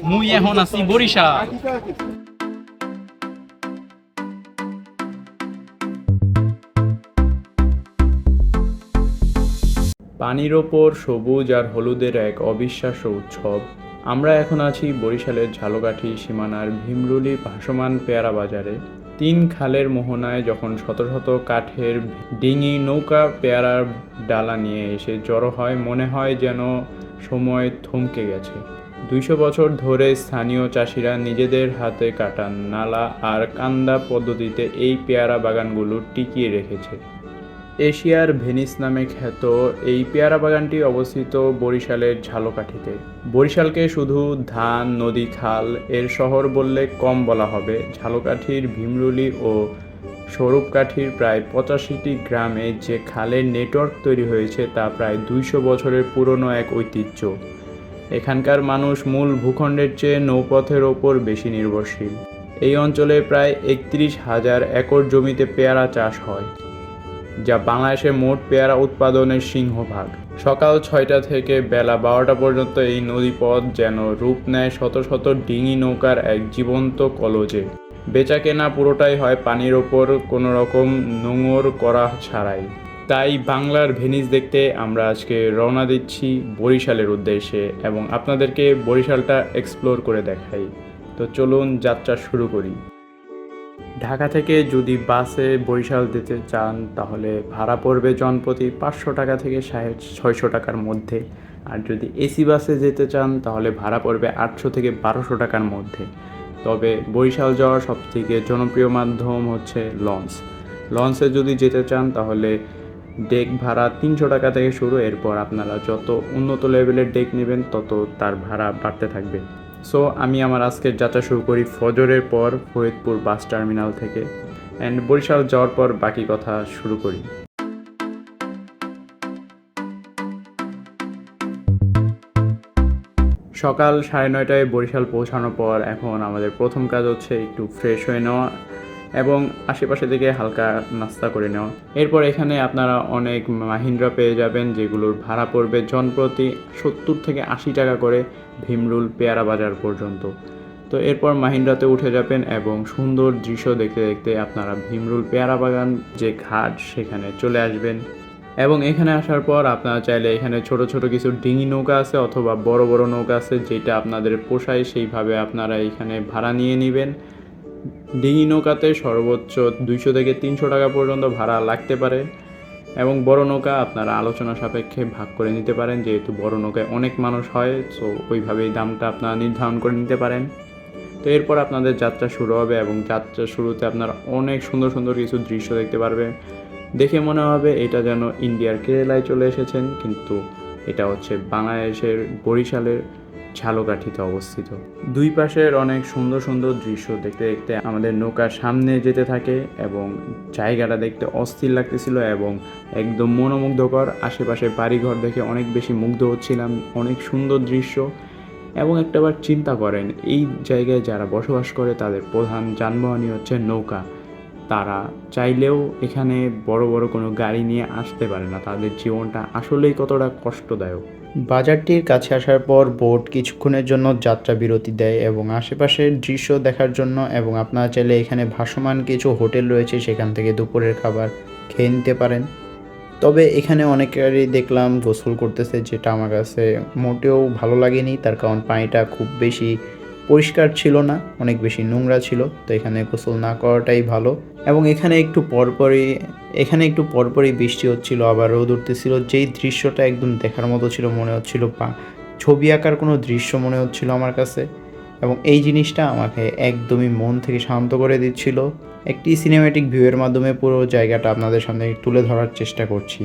মুই এখন আছি বরিশাল। পানির ওপর সবুজ আর হলুদের এক অবিশ্বাস্য উৎসব। আমরা এখন আছি বরিশালের ঝালকাঠি সীমানার ভীমরুলি ভাসমান পেয়ারা বাজারে। তিন খালের মোহনায় যখন শত শত কাঠের ডিঙি নৌকা পেয়ারার ডালা নিয়ে এসে জড়ো হয়, মনে হয় যেন সময় থমকে গেছে। 200 বছর ধরে স্থানীয় চাষিরা নিজেদের হাতে কাটা নালা আর কান্দা পদ্ধতিতে এই পেয়ারা বাগানগুলো টিকিয়ে রেখেছে। এশিয়ার ভেনিস নামে খ্যাত এই পেয়ারা বাগানটি অবস্থিত বরিশালের ঝালকাঠিতে। বরিশালকে শুধু ধান, নদী, খাল এর শহর বললে কম বলা হবে। ঝালকাঠির ভীমরুলি ও স্বরূপকাঠির প্রায় 85টি গ্রামে যে খালের নেটওয়ার্ক তৈরি হয়েছে তা প্রায় 200 বছরের পুরনো এক ঐতিহ্য। এখানকার মানুষ মূল ভূখণ্ডের চেয়ে নৌপথের ওপর বেশি নির্ভরশীল। এই অঞ্চলে প্রায় 31,000 একর জমিতে পেয়ারা চাষ হয়, যা বাংলাদেশের মোট পেয়ারা উৎপাদনের সিংহভাগ। সকাল 6টা থেকে বেলা 12টা পর্যন্ত এই নদীপথ যেন রূপ নেয় শত শত ডিঙি নৌকার এক জীবন্ত কলজে। বেচা কেনা পুরোটাই হয় পানির ওপর, কোনো রকম নোঙর করা ছাড়াই। তাই বাংলার ভেনিস দেখতে আমরা আজকে রওনা দিচ্ছি বরিশালের উদ্দেশ্যে এবং আপনাদেরকে বরিশালটা এক্সপ্লোর করে দেখাই। তো চলুন যাত্রা শুরু করি। ঢাকা থেকে যদি বাসে বরিশাল যেতে চান তাহলে ভাড়া পড়বে জনপ্রতি 500 টাকা থেকে 600 টাকার মধ্যে। আর যদি এসি বাসে যেতে চান তাহলে ভাড়া পড়বে 800 থেকে 1200 টাকার মধ্যে। তবে বরিশাল যাওয়ার সবথেকে জনপ্রিয় মাধ্যম হচ্ছে লঞ্চ। লঞ্চে যদি যেতে চান তাহলে ডেক ভাড়া 300 টাকা থেকে শুরু। এরপর আপনারা যত উন্নত লেভেলের ডেক নেবেন তত তার ভাড়া বাড়তে থাকবে। সো আমি আমার আজকের যাত্রা শুরু করি ফজরের পর ফরিদপুর বাস টার্মিনাল থেকে, অ্যান্ড বরিশাল যাওয়ার পর বাকি কথা শুরু করি। সকাল 9:30টায় বরিশাল পৌঁছানোর পর এখন আমাদের প্রথম কাজ হচ্ছে একটু ফ্রেশ হয়ে নেওয়া এবং আশেপাশে থেকে হালকা নাস্তা করে নেওয়া। এরপর এখানে আপনারা অনেক মাহিন্দ্রা পেয়ে যাবেন, যেগুলোর ভাড়া পড়বে জনপ্রতি 70 থেকে 80 টাকা করে ভীমরুল পেয়ারা বাজার পর্যন্ত। তো এরপর মাহিন্দ্রাতে উঠে যাবেন এবং সুন্দর দৃশ্য দেখতে দেখতে আপনারা ভীমরুল পেয়ারা বাগান যে ঘাট সেখানে চলে আসবেন। এবং এখানে আসার পর আপনারা চাইলে এখানে ছোট ছোট কিছু ডিঙি নৌকা আছে অথবা বড় বড় নৌকা আছে, যেটা আপনাদের পোষায় সেইভাবে আপনারা এখানে ভাড়া নিয়ে নেবেন। ডিঙি নৌকাতে সর্বোচ্চ 200 থেকে 300 টাকা পর্যন্ত ভাড়া লাগতে পারে এবং বড় নৌকা আপনারা আলোচনা সাপেক্ষে ভাগ করে নিতে পারেন, যেহেতু বড় নৌকায় অনেক মানুষ হয়, সো ওইভাবেই দামটা আপনারা নির্ধারণ করে নিতে পারেন। তো এরপর আপনাদের যাত্রা শুরু হবে এবং যাত্রা শুরুতে আপনারা অনেক সুন্দর সুন্দর কিছু দৃশ্য দেখতে পারবেন। দেখে মনে হবে এটা যেন ইন্ডিয়ার কেরালায় চলে এসেছেন, কিন্তু এটা হচ্ছে বাংলাদেশের বরিশালের ঝালকাঠিতে অবস্থিত। দুই পাশের অনেক সুন্দর সুন্দর দৃশ্য দেখতে দেখতে আমাদের নৌকার সামনে যেতে থাকে এবং জায়গাটা দেখতে অস্থির লাগতেছিল এবং একদম মনোমুগ্ধকর। আশেপাশে বাড়িঘর দেখে অনেক বেশি মুগ্ধ হচ্ছিলাম, অনেক সুন্দর দৃশ্য। এবং একটাবার চিন্তা করেন, এই জায়গায় যারা বসবাস করে তাদের প্রধান যানবাহনই হচ্ছে নৌকা। তারা চাইলেও এখানে বড় বড় কোনো গাড়ি নিয়ে আসতে পারে না। তাদের জীবনটা আসলেই কতটা কষ্টদায়ক। বাজারটির কাছে আসার পর বোট কিছুক্ষণের জন্য যাত্রা বিরতি দেয় এবং আশেপাশের দৃশ্য দেখার জন্য, এবং আপনারা চাইলে এখানে ভাসমান কিছু হোটেল রয়েছে, সেখান থেকে দুপুরের খাবার খেয়ে নিতে পারেন। তবে এখানে অনেকেরই দেখলাম গোসল করতেছে, যেটা আমার কাছে মোটেও ভালো লাগেনি। তার কারণ পানিটা খুব বেশি পরিষ্কার ছিল না, অনেক বেশি নোংরা ছিল। তো এখানে গোসল না করাটাই ভালো। এবং এখানে একটু পরপরই বৃষ্টি হচ্ছিল, আবার রোদ উঠতেছিল। যেই দৃশ্যটা একদম দেখার মতো ছিল, মনে হচ্ছিল ছবি আঁকার কোনো দৃশ্য মনে হচ্ছিল আমার কাছে। এবং এই জিনিসটা আমাকে একদমই মন থেকে শান্ত করে দিচ্ছিল। একটি সিনেম্যাটিক ভিউয়ের মাধ্যমে পুরো জায়গাটা আপনাদের সামনে তুলে ধরার চেষ্টা করছি।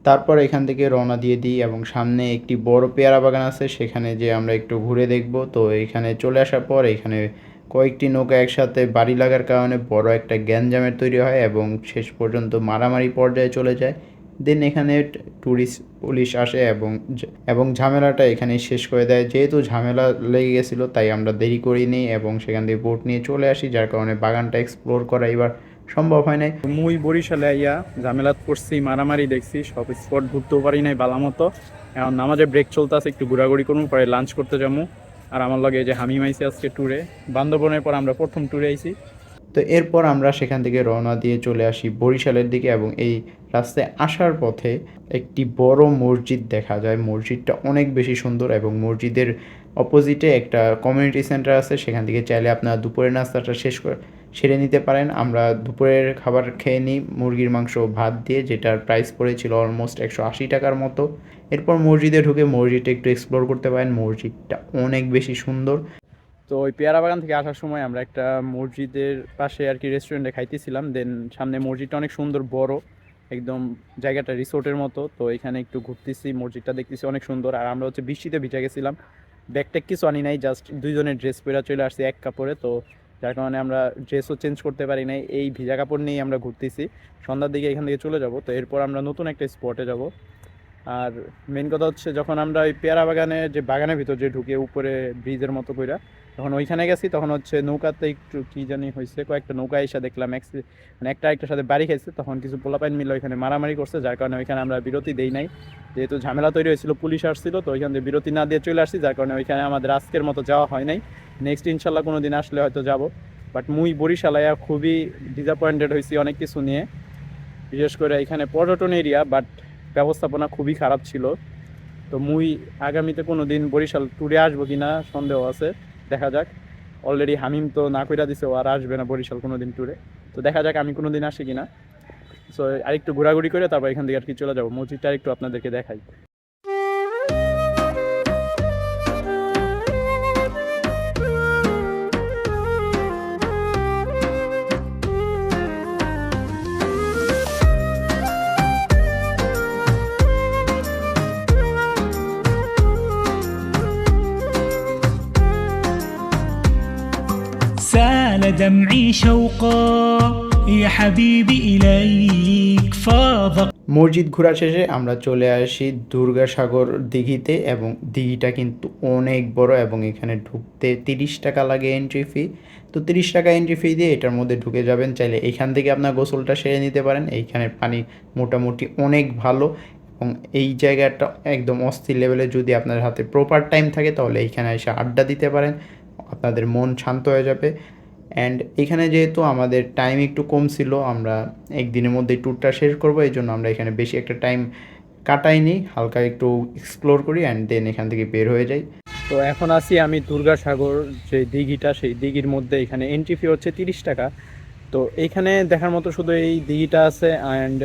তারপর এখান থেকে রওনা দিয়ে দিই এবং সামনে একটি বড় পেয়ারা বাগান আছে, সেখানে যে আমরা একটু ঘুরে দেখব। তো এখানে চলে আসার পর এখানে কয়েকটি নৌকা একসাথে বাড়ি লাগার কারণে বড় একটা গ্যাঞ্জামের তৈরি হয় এবং শেষ পর্যন্ত মারামারি পর্যায়ে চলে যায়। দেন এখানে ট্যুরিস্ট পুলিশ আসে এবং ঝামেলাটা এখানেই শেষ করে দেয়। যেহেতু ঝামেলা লেগে গেছিলো তাই আমরা দেরি করিনি এবং সেখান থেকে বোট নিয়ে চলে আসি, যার কারণে বাগানটা এক্সপ্লোর করা এবার সম্ভব হয় নাই। মুই বরিশালে আইয়া ঝামেলাত পড়ছি, মারামারি দেখছি, সব স্পট ঘুরতেও পারি নাই বালা মতো। এখন নামাজে ব্রেক চলতেছে, একটু ঘোরাঘুরি করবো, পরে লাঞ্চ করতে যাবো। আর আমার লগে যে হামিম আইসি আজকে ট্যুরে, বান্দরবনের পর আমরা প্রথম ট্যুরে আইছি। তো এরপর আমরা সেখান থেকে রওনা দিয়ে চলে আসি বরিশালের দিকে এবং এই রাস্তায় আসার পথে একটি বড় মসজিদ দেখা যায়। মসজিদটা অনেক বেশি সুন্দর এবং মসজিদের অপোজিটে একটা কমিউনিটি সেন্টার আছে, সেখান থেকে চাইলে আপনারা দুপুরের নাস্তাটা সেরে নিতে পারেন। আমরা দুপুরের খাবার খেয়ে নিই মুরগির মাংস ভাত দিয়ে, যেটার প্রাইস পড়েছিল অলমোস্ট 180 টাকার মতো। এরপর মসজিদে ঢুকে মসজিদটা একটু এক্সপ্লোর করতে পারেন, মসজিদটা অনেক বেশি সুন্দর। তো ওই পেয়ারা বাগান থেকে আসার সময় আমরা একটা মসজিদের পাশে আর কি রেস্টুরেন্টে খাইতেছিলাম। দেন সামনে মসজিদটা অনেক সুন্দর বড়, একদম জায়গাটা রিসোর্টের মতো। তো এখানে একটু ঘুরতেছি, মসজিদটা দেখতেছি অনেক সুন্দর। আর আমরা হচ্ছে বৃষ্টিতে ভিজে গেছিলাম, ব্যাগট্যাগ কিছু আনি নাই, জাস্ট দুইজনের ড্রেস পরে চলে আসছি এক কাপড়ে। তো যার কারণে আমরা ড্রেসও চেঞ্জ করতে পারি নাই, এই ভিজা কাপড় নিয়েই আমরা ঘুরতেছি। সন্ধ্যার দিকে এখান থেকে চলে যাব। তো এরপর আমরা নতুন একটা স্পটে যাব। আর মেন কথা হচ্ছে, যখন আমরা ওই পেয়ারা বাগানে যে বাগানের ভিতর যে ঢুকে উপরে ব্রিজের মতো কইরা যখন ওইখানে গেছি, তখন হচ্ছে নৌকাতে একটু কী জানি হয়েছে, কয়েকটা নৌকা এসে দেখলাম মানে একটা একটার সাথে বাড়ি খাইছে। তখন কিছু পোলাপাইন মিলে ওইখানে মারামারি করছে, যার কারণে ওইখানে আমরা বিরতি দেই নাই। যেহেতু ঝামেলা তৈরি হয়েছিল, পুলিশ আসছিল, তো ওইখান থেকে বিরতি না দিয়ে চলে আসছি, যার কারণে ওইখানে আমাদের আজকের মতো যাওয়া হয় নাই। নেক্সট ইনশাল্লাহ কোনো দিন আসলে হয়তো যাব। বাট মুই বরিশালায় খুবই ডিসঅ্যাপয়েন্টেড হয়েছি অনেক কিছু নিয়ে, বিশেষ করে এখানে পর্যটন এরিয়া, বাট ব্যবস্থাপনা খুবই খারাপ ছিল। তো মুই আগামীতে কোনো দিন বরিশাল ট্যুরে আসবো কিনা সন্দেহ আছে, দেখা যাক। অলরেডি হামিম তো না কইরা দিছে, ও আর আসবে না বরিশাল কোনো দিন ট্যুরে। তো দেখা যাক আমি কোনো দিন আসি কিনা। সো আরেকটু ঘোরাঘুরি করে তারপর এখান থেকে আর কি চলে যাবো। মসজিদটা আরেকটু আপনাদেরকে দেখাই। سال دمعي شوقا يا حبيبي إليك فاض। মসজিদ ঘোরা শেষে আমরা চলে আসি দুর্গাসাগর দিঘিতে এবং দিঘিটা কিন্তু অনেক বড় এবং এখানে ঢুকতে 30 টাকা লাগে এন্ট্রি ফি। তো 30 টাকা এন্ট্রি ফি দিয়ে এটার মধ্যে ঢুকে যাবেন। চাইলে এইখান থেকে আপনার গোসলটা সেরে নিতে পারেন। এইখানের পানি মোটামুটি অনেক ভালো এবং এই জায়গাটা একদম অস্থির লেভেলে। যদি আপনার হাতে প্রপার টাইম থাকে তাহলে এইখানে এসে আড্ডা দিতে পারেন, আপনাদের মন শান্ত হয়ে যাবে। অ্যান্ড এখানে যেহেতু আমাদের টাইম একটু কম ছিল, আমরা একদিনের মধ্যেই ট্যুরটা শেষ করবো, এই জন্য আমরা এখানে বেশি একটা টাইম কাটাইনি, হালকা একটু এক্সপ্লোর করি অ্যান্ড দেন এখান থেকে বের হয়ে যাই। তো এখন আছি আমি দুর্গাসাগর যে দিঘিটা, সেই দিঘির মধ্যে। এখানে এন্ট্রি ফি হচ্ছে 30 টাকা। তো এইখানে দেখার মতো শুধু এই দিঘিটা আছে অ্যান্ড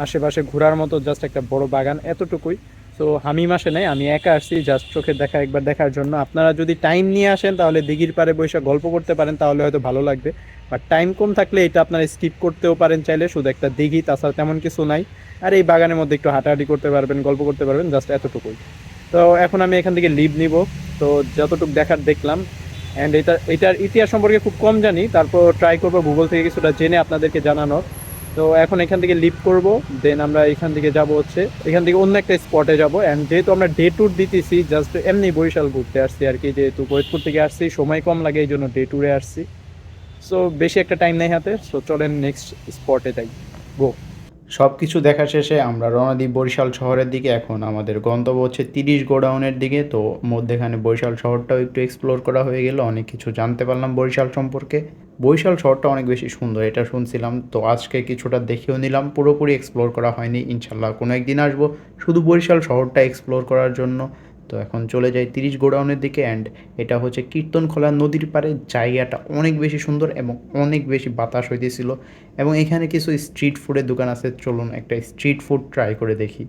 আশেপাশে ঘোরার মতো জাস্ট একটা বড় বাগান, এতটুকুই। তো হামিম আসে নাই, আমি একা আসছি জাস্ট চোখের দেখা একবার দেখার জন্য। আপনারা যদি টাইম নিয়ে আসেন তাহলে দিঘির পাড়ে বসে গল্প করতে পারেন, তাহলে হয়তো ভালো লাগবে। বাট টাইম কম থাকলে এটা আপনারা স্কিপ করতেও পারেন চাইলে, শুধু একটা দিঘি, তাছাড়া তেমন কিছু নাই। আর এই বাগানের মধ্যে একটু হাঁটাহাঁটি করতে পারবেন, গল্প করতে পারবেন, জাস্ট এতটুকুই। তো এখন আমি এখান থেকে লিভ নিব। তো যতটুকু দেখার দেখলাম, অ্যান্ড এটার ইতিহাস সম্পর্কে খুব কম জানি, তারপর ট্রাই করবো গুগল থেকে কিছুটা জেনে আপনাদেরকে জানানোর। তো এখন এখান থেকে লিভ করব, দেন আমরা এখান থেকে যাব হচ্ছে এখান থেকে অন্য একটা স্পটে যাব। অ্যান্ড যেহেতু আমরা ডে ট্যুর দিতেছি, জাস্ট এমনি বরিশাল ঘুরতে আসছি আর কি, যেহেতু ফরিদপুর থেকে আসছি, সময় কম লাগে, এই জন্য ডে ট্যুরে আসছি। সো বেশি একটা টাইম নেই হাতে, সো চলেন নেক্সট স্পটে যাই, গো। সব কিছু দেখা শেষে আমরা রওনা দিই বরিশাল শহরের দিকে। এখন আমাদের গন্তব্য হচ্ছে 30 গোডাউনের দিকে। তো মধ্যেখানে বরিশাল শহরটাও একটু এক্সপ্লোর করা হয়ে গেল, অনেক কিছু জানতে পারলাম বরিশাল সম্পর্কে। বরিশাল শহরটা অনেক বেশি সুন্দর, এটা শুনছিলাম। তো আজকে কিছুটা দেখেও নিলাম, পুরোপুরি এক্সপ্লোর করা হয়নি। ইনশাল্লাহ কোনো একদিন আসবো শুধু বরিশাল শহরটা এক্সপ্লোর করার জন্য। তো এখন চলে যাই 30 গোডাউনের দিকে। অ্যান্ড এটা হচ্ছে কীর্তনখোলা নদীর পাড়ে, জায়গাটা অনেক বেশি সুন্দর এবং অনেক বেশি বাতাস হইতেছিল। এবং এখানে কিছু স্ট্রিট ফুডের দোকান আছে, চলুন একটা স্ট্রিট ফুড ট্রাই করে দেখি।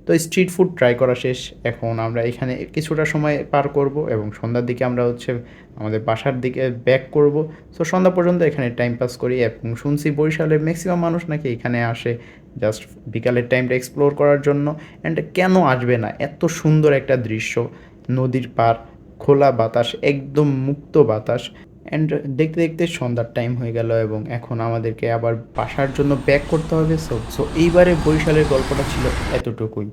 তো স্ট্রিট ফুড ট্রাই করা শেষ। এখন আমরা এখানে কিছুটা সময় পার করব এবং সন্ধ্যার দিকে আমরা হচ্ছে আমাদের বাসার দিকে ব্যাক করব। সো সন্ধ্যা পর্যন্ত এখানে টাইম পাস করি এবং শুনছি বরিশালের ম্যাক্সিমাম মানুষ নাকি এখানে আসে জাস্ট বিকালের টাইমটা এক্সপ্লোর করার জন্য। অ্যান্ড কেন আসবে না, এত সুন্দর একটা দৃশ্য, নদীর পাড়, খোলা বাতাস, একদম মুক্ত বাতাস। অ্যান্ড দেখতে দেখতে সন্ধ্যার টাইম হয়ে গেল এবং এখন আমাদেরকে আবার বাসার জন্য ব্যাক করতে হবে। সো এইবারে বরিশালের গল্পটা ছিল এতটুকুই।